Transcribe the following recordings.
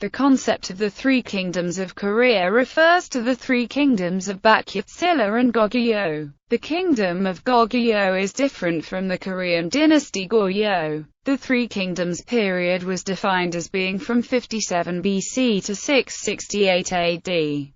The concept of the Three Kingdoms of Korea refers to the three kingdoms of Baekje, Silla and Goguryeo. The kingdom of Goguryeo is different from the Korean dynasty Goryeo. The Three Kingdoms period was defined as being from 57 BC to 668 AD.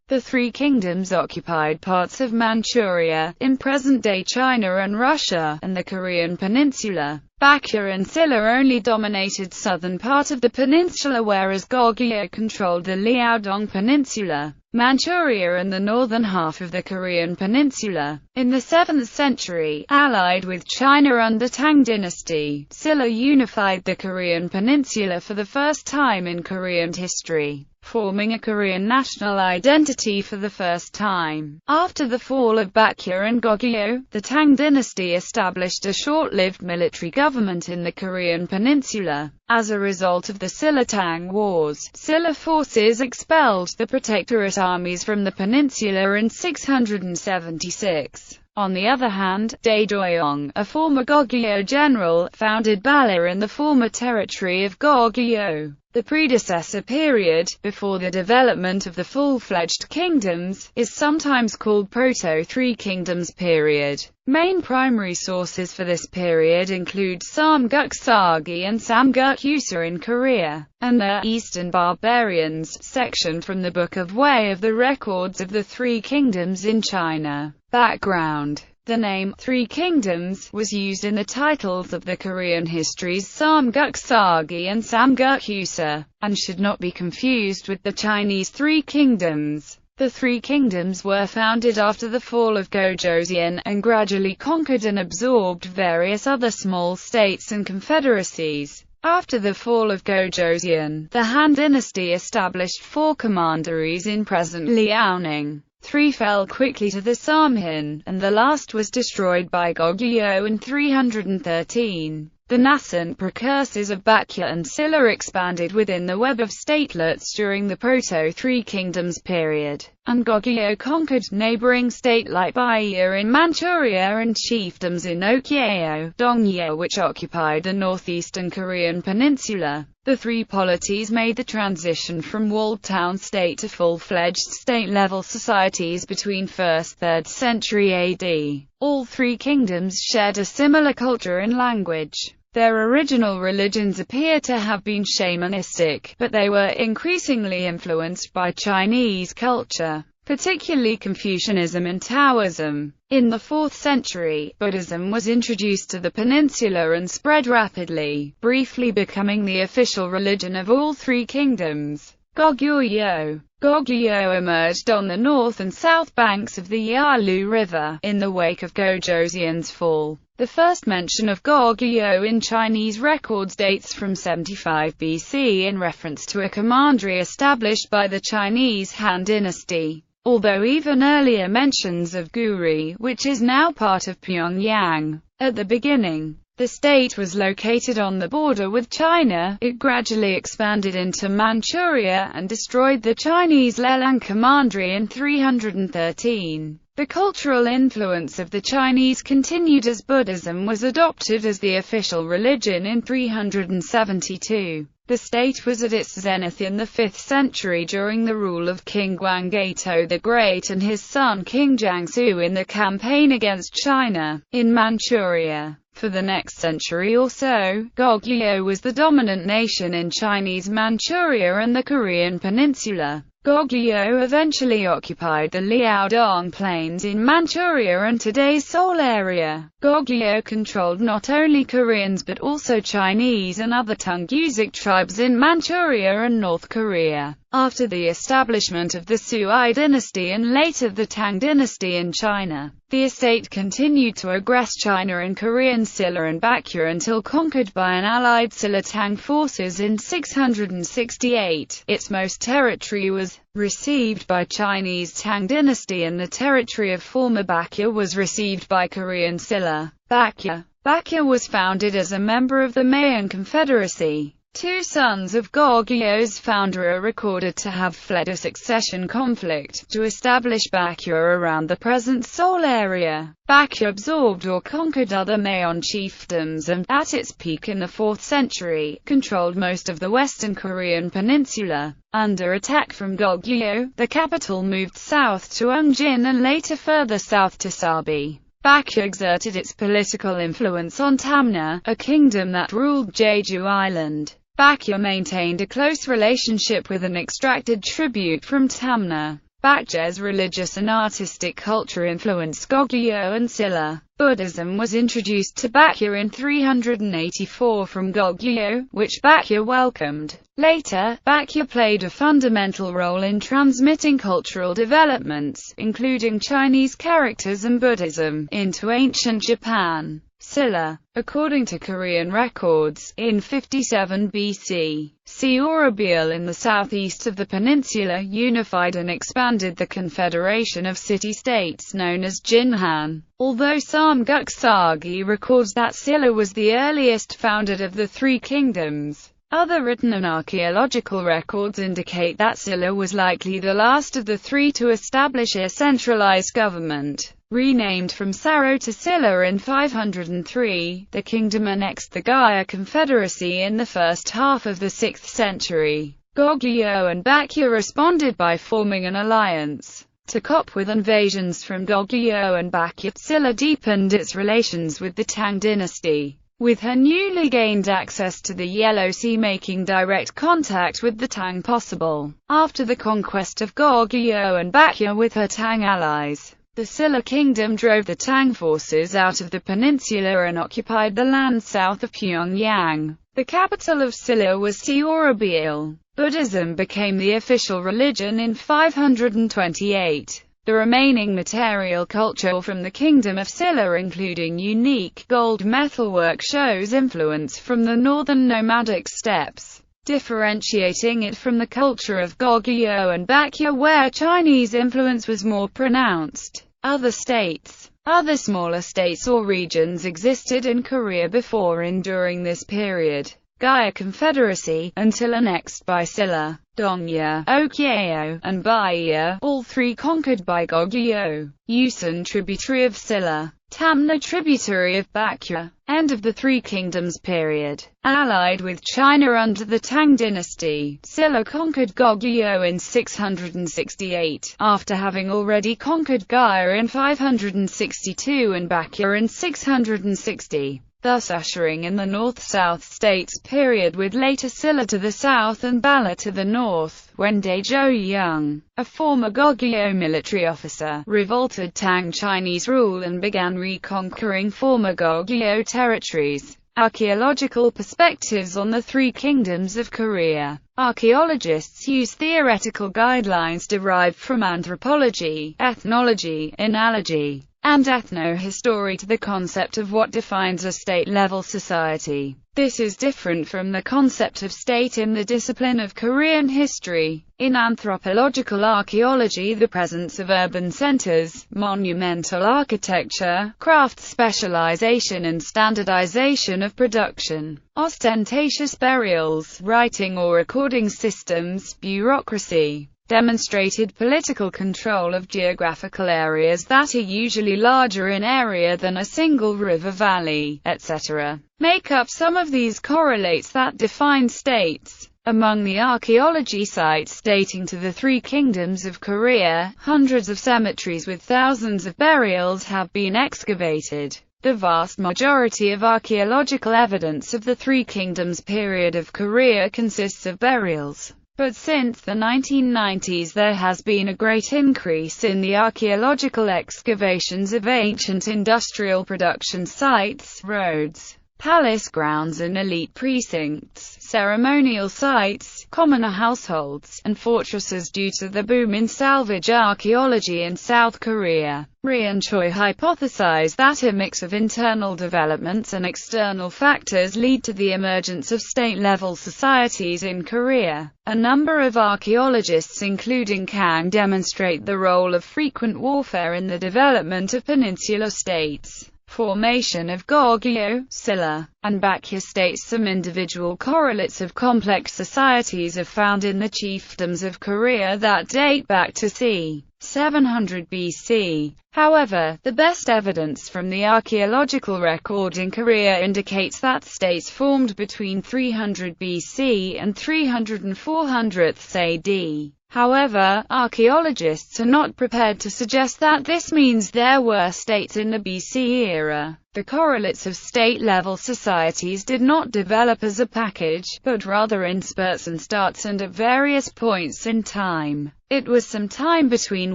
The Three Kingdoms occupied parts of Manchuria, in present-day China and Russia, and the Korean peninsula. Baekje and Silla only dominated southern part of the peninsula, whereas Goguryeo controlled the Liaodong Peninsula, Manchuria and the northern half of the Korean peninsula. In the 7th century, allied with China under Tang dynasty, Silla unified the Korean peninsula for the first time in Korean history, forming a Korean national identity for the first time. After the fall of Baekje and Goguryeo, the Tang dynasty established a short-lived military government in the Korean peninsula. As a result of the Silla-Tang Wars, Silla forces expelled the Protectorate armies from the peninsula in 676. On the other hand, Dae-doyong, a former Goguryeo general, founded Bala in the former territory of Goguryeo. The predecessor period, before the development of the full-fledged kingdoms, is sometimes called Proto-Three Kingdoms period. Main primary sources for this period include Samguk-sagi and Samguk-yusa in Korea, and the Eastern Barbarians section from the Book of Way of the Records of the Three Kingdoms in China. Background: the name Three Kingdoms was used in the titles of the Korean histories Samguk-sagi and Samguk-yusa, and should not be confused with the Chinese Three Kingdoms. The Three Kingdoms were founded after the fall of Gojoseon, and gradually conquered and absorbed various other small states and confederacies. After the fall of Gojoseon, the Han dynasty established 4 commanderies in present Liaoning. 3 fell quickly to the Samhin, and the last was destroyed by Goguryeo in 313. The nascent precursors of Baekje and Silla expanded within the web of statelets during the Proto-Three Kingdoms period, and Goguryeo conquered neighboring state like Baekje in Manchuria and chiefdoms in Goguryeo, Dongyeo, which occupied the northeastern Korean peninsula. The three polities made the transition from walled town state to full-fledged state-level societies between 1st–3rd century AD. All three kingdoms shared a similar culture and language. Their original religions appear to have been shamanistic, but they were increasingly influenced by Chinese culture, particularly Confucianism and Taoism. In the 4th century, Buddhism was introduced to the peninsula and spread rapidly, briefly becoming the official religion of all three kingdoms. Goguryeo emerged on the north and south banks of the Yalu River, in the wake of Gojoseon's fall. The first mention of Goguryeo in Chinese records dates from 75 BC in reference to a commandery established by the Chinese Han dynasty. Although even earlier mentions of Guri, which is now part of Pyongyang. At the beginning, the state was located on the border with China. It gradually expanded into Manchuria and destroyed the Chinese Lelang commandery in 313. The cultural influence of the Chinese continued as Buddhism was adopted as the official religion in 372. The state was at its zenith in the 5th century during the rule of King Gwanggaeto the Great and his son King Jiangsu in the campaign against China in Manchuria. For the next century or so, Goguryeo was the dominant nation in Chinese Manchuria and the Korean peninsula. Goguryeo eventually occupied the Liaodong Plains in Manchuria and today's Seoul area. Goguryeo controlled not only Koreans but also Chinese and other Tungusic tribes in Manchuria and North Korea. After the establishment of the Sui dynasty and later the Tang dynasty in China, the estate continued to aggress China and Korean Silla and Baekje until conquered by an allied Silla-Tang forces in 668. Its most territory was received by Chinese Tang dynasty and the territory of former Baekje was received by Korean Silla. Baekje was founded as a member of the Mayan Confederacy. Two sons of Goguryeo founder are recorded to have fled a succession conflict, to establish Baekje around the present Seoul area. Baekje absorbed or conquered other Maon chiefdoms and, at its peak in the 4th century, controlled most of the western Korean peninsula. Under attack from Goguryeo, the capital moved south to Ungjin and later further south to Sabi. Baekje exerted its political influence on Tamna, a kingdom that ruled Jeju Island. Baekje maintained a close relationship with and extracted tribute from Tamna. Baekje's religious and artistic culture influenced Goguryeo and Silla. Buddhism was introduced to Baekje in 384 from Goguryeo, which Baekje welcomed. Later, Baekje played a fundamental role in transmitting cultural developments, including Chinese characters and Buddhism, into ancient Japan. Silla, according to Korean records, in 57 BC, Seorabeal in the southeast of the peninsula unified and expanded the confederation of city-states known as Jinhan. Although Samguk Sagi records that Silla was the earliest founded of the three kingdoms, other written and archaeological records indicate that Silla was likely the last of the three to establish a centralized government. Renamed from Saro to Silla in 503, the kingdom annexed the Gaya Confederacy in the first half of the 6th century. Goguryeo and Baekje responded by forming an alliance. To cope with invasions from Goguryeo and Baekje, Silla deepened its relations with the Tang dynasty, with her newly gained access to the Yellow Sea making direct contact with the Tang possible. After the conquest of Goguryeo and Baekje with her Tang allies, the Silla kingdom drove the Tang forces out of the peninsula and occupied the land south of Pyongyang. The capital of Silla was Seorabeal. Buddhism became the official religion in 528. The remaining material culture from the kingdom of Silla, including unique gold metalwork, shows influence from the northern nomadic steppes, differentiating it from the culture of Goguryeo and Baekje, where Chinese influence was more pronounced. Other smaller states or regions existed in Korea before and during this period. Gaya Confederacy, until annexed by Silla, Dongye, Goguryeo, and Baekje, all three conquered by Goguryeo. Yusan, tributary of Silla. Tamna, tributary of Baekje. End of the Three Kingdoms period. Allied with China under the Tang dynasty, Silla conquered Goguryeo in 668, after having already conquered Gaya in 562 and Baekje in 660. Thus ushering in the North-South States period, with later Silla to the south and Bala to the north, when Daejo Young, a former Goguryeo military officer, revolted Tang Chinese rule and began reconquering former Goguryeo territories. Archaeological perspectives on the Three Kingdoms of Korea. Archaeologists use theoretical guidelines derived from anthropology, ethnology, analogy, and ethnohistory to the concept of what defines a state-level society. This is different from the concept of state in the discipline of Korean history. In anthropological archaeology, the presence of urban centers, monumental architecture, craft specialization and standardization of production, ostentatious burials, writing or recording systems, bureaucracy, demonstrated political control of geographical areas that are usually larger in area than a single river valley, etc. Make up some of these correlates that define states. Among the archaeology sites dating to the Three Kingdoms of Korea, hundreds of cemeteries with thousands of burials have been excavated. The vast majority of archaeological evidence of the Three Kingdoms period of Korea consists of burials. But since the 1990s there has been a great increase in the archaeological excavations of ancient industrial production sites, roads, palace grounds and elite precincts, ceremonial sites, commoner households, and fortresses due to the boom in salvage archaeology in South Korea. Rian Choi hypothesized that a mix of internal developments and external factors lead to the emergence of state-level societies in Korea. A number of archaeologists including Kang demonstrate the role of frequent warfare in the development of peninsular states. formation of Goguryeo, Silla, and Baekje states some individual correlates of complex societies are found in the chiefdoms of Korea that date back to c. 700 BC. However, the best evidence from the archaeological record in Korea indicates that states formed between 300 BC and 300 and 400 AD. However, archaeologists are not prepared to suggest that this means there were states in the BC era. The correlates of state-level societies did not develop as a package, but rather in spurts and starts and at various points in time. It was some time between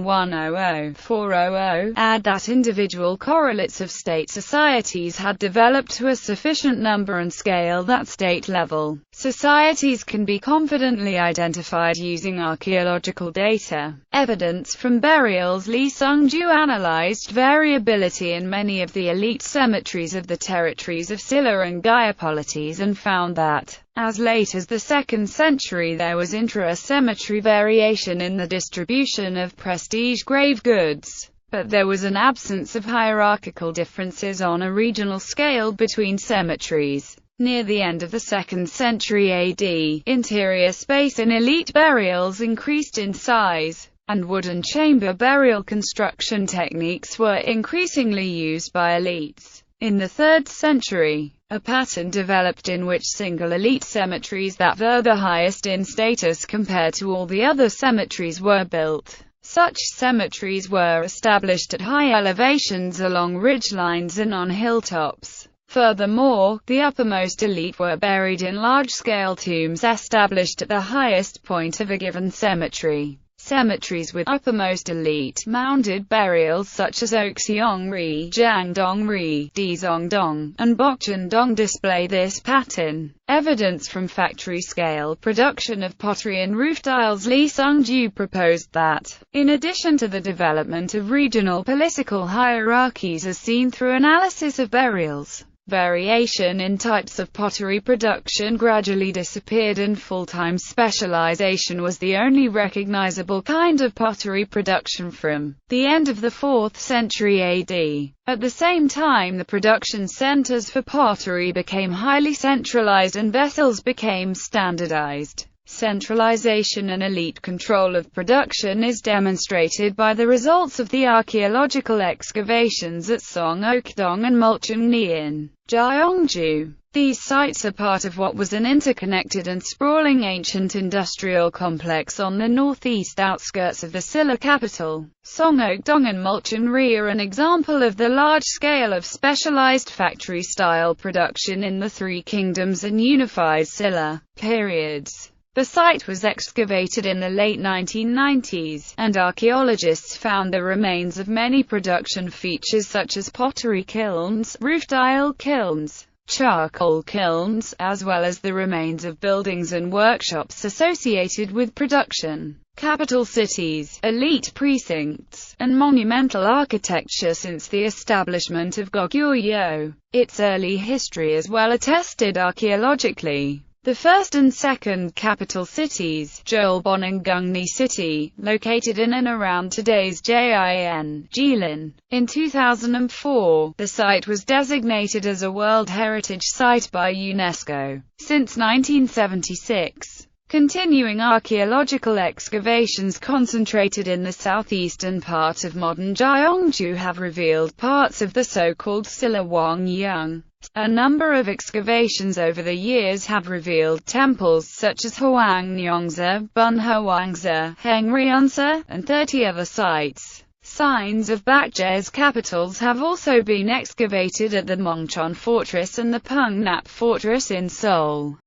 100–400 AD that individual correlates of state societies had developed to a sufficient number and scale that state-level societies can be confidently identified using archaeological data. Evidence from burials. Lee Sung-ju analyzed variability in many of the elite cemeteries of the territories of Silla and Gyapolites and found that, as late as the 2nd century, there was intra-cemetery variation in the distribution of prestige grave goods, but there was an absence of hierarchical differences on a regional scale between cemeteries. Near the end of the 2nd century AD, interior space in elite burials increased in size, and wooden chamber burial construction techniques were increasingly used by elites. In the 3rd century, a pattern developed in which single elite cemeteries that were the highest in status compared to all the other cemeteries were built. Such cemeteries were established at high elevations along ridgelines and on hilltops. Furthermore, the uppermost elite were buried in large-scale tombs established at the highest point of a given cemetery. Cemeteries with uppermost elite mounded burials such as Okseong-ri, Jangdong-ri, Dizongdong, and Bokjeondong display this pattern. Evidence from factory-scale production of pottery and roof tiles. Lee Sung-ju proposed that, in addition to the development of regional political hierarchies as seen through analysis of burials, variation in types of pottery production gradually disappeared and full-time specialization was the only recognizable kind of pottery production from the end of the 4th century AD. At the same time, the production centers for pottery became highly centralized and vessels became standardized. Centralization and elite control of production is demonstrated by the results of the archaeological excavations at Songokdong and Mulchungni in Gyeongju. These sites are part of what was an interconnected and sprawling ancient industrial complex on the northeast outskirts of the Silla capital. Songokdong and Mulchungri are an example of the large scale of specialized factory-style production in the Three Kingdoms and unified Silla periods. The site was excavated in the late 1990s, and archaeologists found the remains of many production features such as pottery kilns, roof tile kilns, charcoal kilns, as well as the remains of buildings and workshops associated with production. Capital cities, elite precincts, and monumental architecture. Since the establishment of Goguryeo, its early history is well attested archaeologically. The first and second capital cities, Jeolbon and Gungni City, located in and around today's Jilin. In 2004, the site was designated as a World Heritage Site by UNESCO. Since 1976, continuing archaeological excavations concentrated in the southeastern part of modern Gyeongju have revealed parts of the so-called Silla Hwangyang. A number of excavations over the years have revealed temples such as Hwangnyongsa, Bunhwangsa, Hengryonsa, and 30 other sites. Signs of Baekje's capitals have also been excavated at the Mongchon Fortress and the Pungnap Fortress in Seoul.